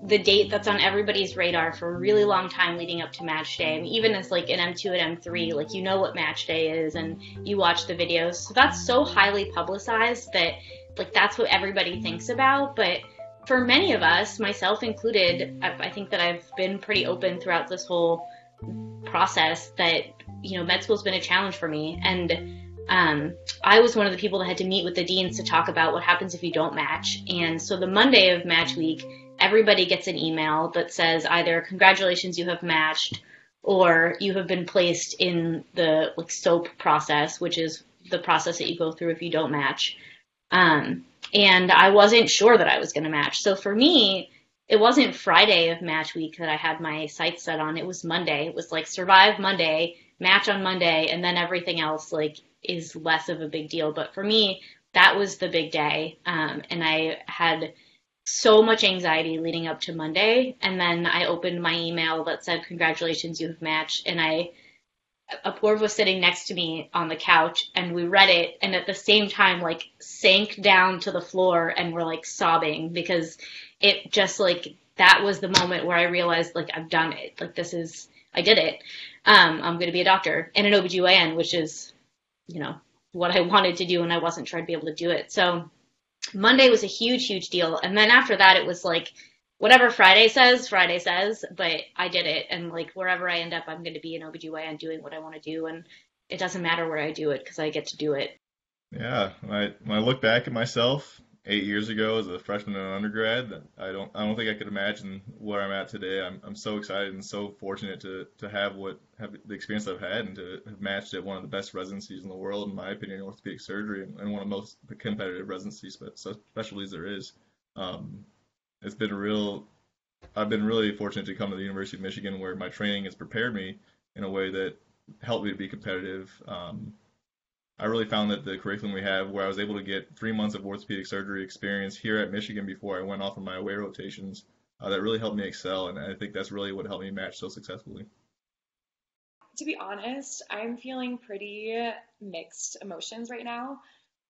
the date that's on everybody's radar for a really long time leading up to match day. I mean, even as like an M2 and M3, like what match day is and you watch the videos. So that's so highly publicized that like that's what everybody thinks about. But for many of us, myself included, I think that I've been pretty open throughout this whole process that, med school's been a challenge for me. And I was one of the people that had to meet with the deans to talk about what happens if you don't match. And so the Monday of match week, everybody gets an email that says either congratulations, you have matched, or you have been placed in the SOAP process, which is the process that you go through if you don't match. And I wasn't sure that I was going to match. So for me, it wasn't Friday of match week that I had my sights set on. It was Monday. It was like survive Monday, match on Monday, and then everything else like is less of a big deal. But for me, that was the big day. And I had so much anxiety leading up to Monday. And then I opened my email that said, congratulations, you have matched. And Apoorv was sitting next to me on the couch, and we read it, and at the same time, like, sank down to the floor and were, like, sobbing, because it just, like, that was the moment where I realized, like, I've done it. Like, I did it. I'm going to be a doctor and an OBGYN, which is, you know, what I wanted to do, and I wasn't sure I'd be able to do it. So Monday was a huge, huge deal. And then after that, it was like, whatever Friday says, but I did it. And like wherever I end up, I'm going to be an OBGYN doing what I want to do. And it doesn't matter where I do it because I get to do it. Yeah. When I look back at myself 8 years ago as a freshman and an undergrad, I don't think I could imagine where I'm at today. I'm so excited and so fortunate to have the experience I've had and to have matched at one of the best residencies in the world, in my opinion, in orthopedic surgery, and one of the most competitive residencies, specialties there is. I've been really fortunate to come to the University of Michigan, where my training has prepared me in a way that helped me to be competitive. I really found that the curriculum we have, where I was able to get 3 months of orthopedic surgery experience here at Michigan before I went off on my away rotations, that really helped me excel, and I think that's really what helped me match so successfully. To be honest, I'm feeling pretty mixed emotions right now.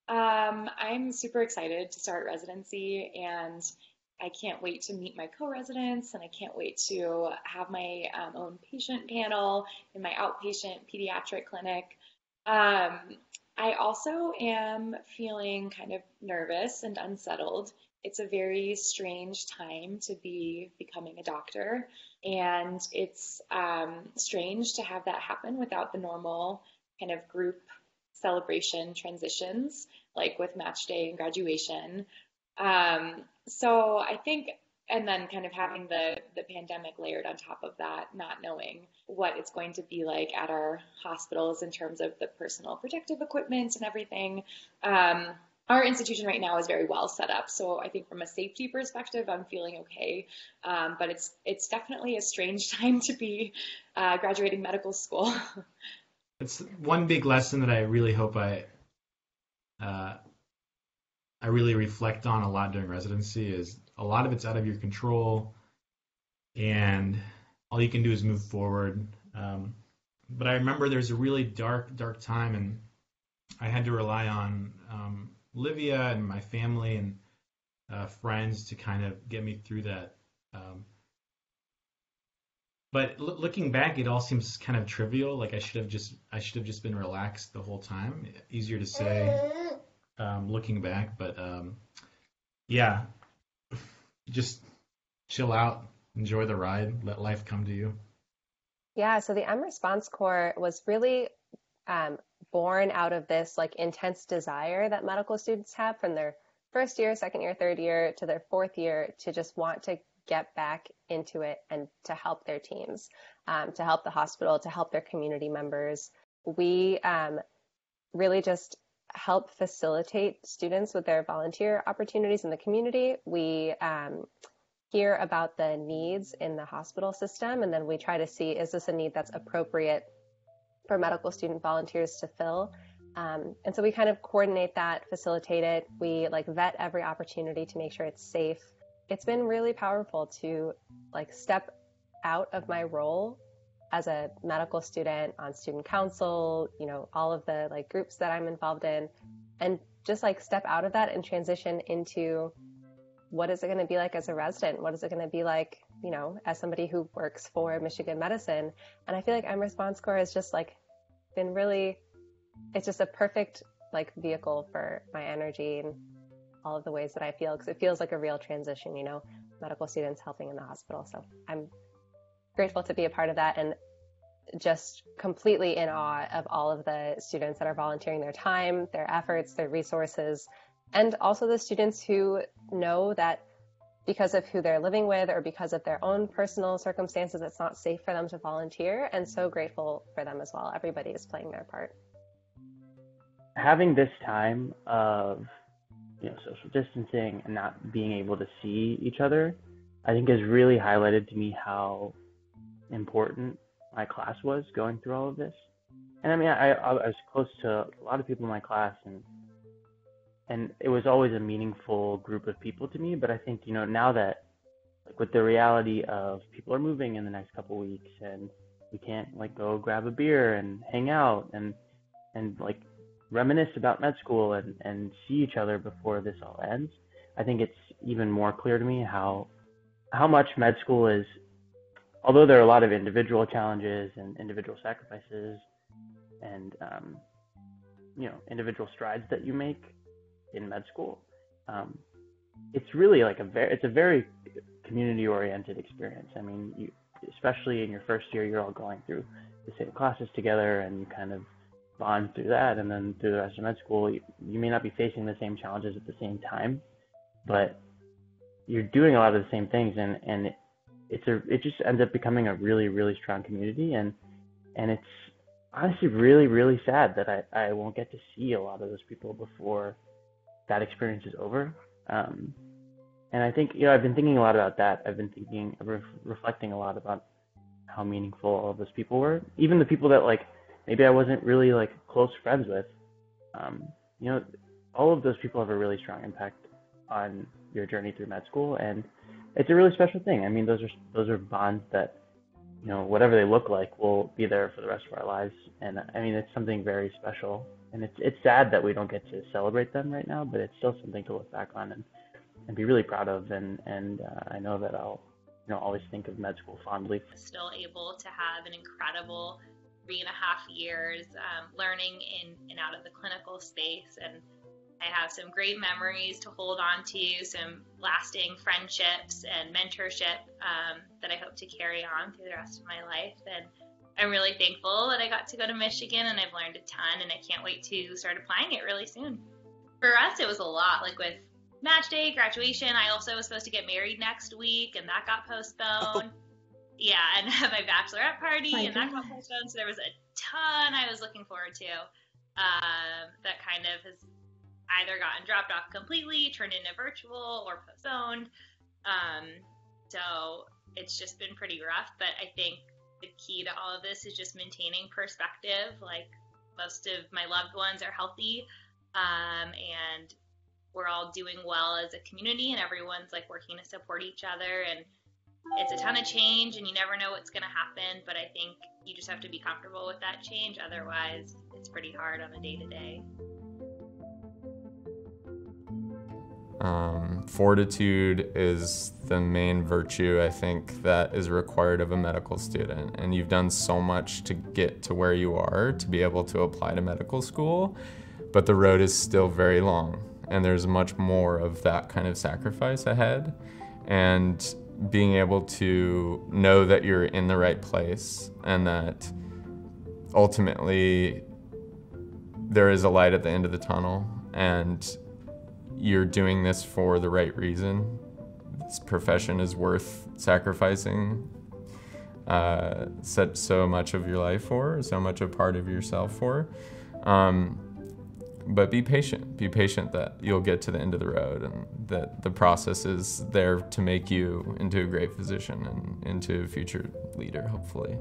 I'm super excited to start residency, and I can't wait to meet my co-residents, and I can't wait to have my own patient panel in my outpatient pediatric clinic. I also am feeling kind of nervous and unsettled. It's a very strange time to be becoming a doctor, and it's strange to have that happen without the normal kind of group celebration transitions, like with match day and graduation. So I think, and then kind of having the pandemic layered on top of that, not knowing what it's going to be like at our hospitals in terms of the personal protective equipment and everything. Our institution right now is very well set up. So I think from a safety perspective, I'm feeling okay. But it's definitely a strange time to be graduating medical school. It's one big lesson that I really hope I really reflect on a lot during residency is a lot of it's out of your control, and all you can do is move forward. But I remember there's a really dark time, and I had to rely on Livia and my family and friends to kind of get me through that. But looking back, it all seems kind of trivial. Like I should have just been relaxed the whole time. Easier to say looking back, but yeah, just chill out, enjoy the ride, let life come to you. Yeah, so the M Response Corps was really born out of this like intense desire that medical students have from their first year, second year, third year to their fourth year to just want to get back into it and to help their teams, to help the hospital, to help their community members. We really just help facilitate students with their volunteer opportunities in the community. We hear about the needs in the hospital system, and then we try to see, is this a need that's appropriate for medical student volunteers to fill? And so we kind of coordinate that, facilitate it. We like vet every opportunity to make sure it's safe. It's been really powerful to like step out of my role as a medical student on student council, you know, all of the like groups that I'm involved in, and just like step out of that and transition into what is it going to be like as a resident? What is it going to be like, you know, as somebody who works for Michigan Medicine? And I feel like M Response Corps has just like been really, it's just a perfect like vehicle for my energy and all of the ways that I feel, because it feels like a real transition, you know, medical students helping in the hospital. So I'm grateful to be a part of that, and just completely in awe of all of the students that are volunteering their time, their efforts, their resources, and also the students who know that because of who they're living with or because of their own personal circumstances, it's not safe for them to volunteer, and so grateful for them as well. Everybody is playing their part. having this time of, social distancing and not being able to see each other, I think has really highlighted to me how important my class was going through all of this. And I mean, I was close to a lot of people in my class, and it was always a meaningful group of people to me. But I think, now that, like, with the reality of people are moving in the next couple weeks, and we can't go grab a beer and hang out and like reminisce about med school and see each other before this all ends, I think it's even more clear to me how much med school is, although there are a lot of individual challenges and individual sacrifices and individual strides that you make in med school, it's really it's a very community-oriented experience. I mean, especially in your first year, you're all going through the same classes together, and you kind of bond through that. And then through the rest of med school, you may not be facing the same challenges at the same time, but you're doing a lot of the same things, and it just ends up becoming a really, really strong community. And it's honestly really, really sad that I won't get to see a lot of those people before that experience is over. And I think, I've been thinking a lot about that. I've been reflecting a lot about how meaningful all of those people were. Even the people that maybe I wasn't really close friends with. All of those people have a really strong impact on your journey through med school, and it's a really special thing. I mean, those are bonds that, whatever they look like, will be there for the rest of our lives. And I mean, it's something very special, and it's sad that we don't get to celebrate them right now, but it's still something to look back on and be really proud of. And I know that I'll always think of med school fondly. Still able to have an incredible 3.5 years learning in and out of the clinical space, and I have some great memories to hold on to, some lasting friendships and mentorship that I hope to carry on through the rest of my life. And I'm really thankful that I got to go to Michigan, and I've learned a ton, and I can't wait to start applying it really soon. For us, it was a lot, with match day, graduation. I also was supposed to get married next week, and that got postponed. Yeah, and my bachelorette party, and that got postponed. So there was a ton I was looking forward to that kind of has either gotten dropped off completely, turned into virtual, or postponed. So it's just been pretty rough, but I think the key to all of this is just maintaining perspective. Most of my loved ones are healthy, and we're all doing well as a community, and everyone's working to support each other. And it's a ton of change, and you never know what's going to happen, but I think you just have to be comfortable with that change. Otherwise, it's pretty hard on a day-to-day. Fortitude is the main virtue, I think, that is required of a medical student. And you've done so much to get to where you are to be able to apply to medical school, but the road is still very long, and there's much more of that kind of sacrifice ahead. And being able to know that you're in the right place, and that ultimately there is a light at the end of the tunnel, and you're doing this for the right reason. This profession is worth sacrificing so much of your life for, so much a part of yourself for. But be patient. Be patient that you'll get to the end of the road, and that the process is there to make you into a great physician and into a future leader, hopefully.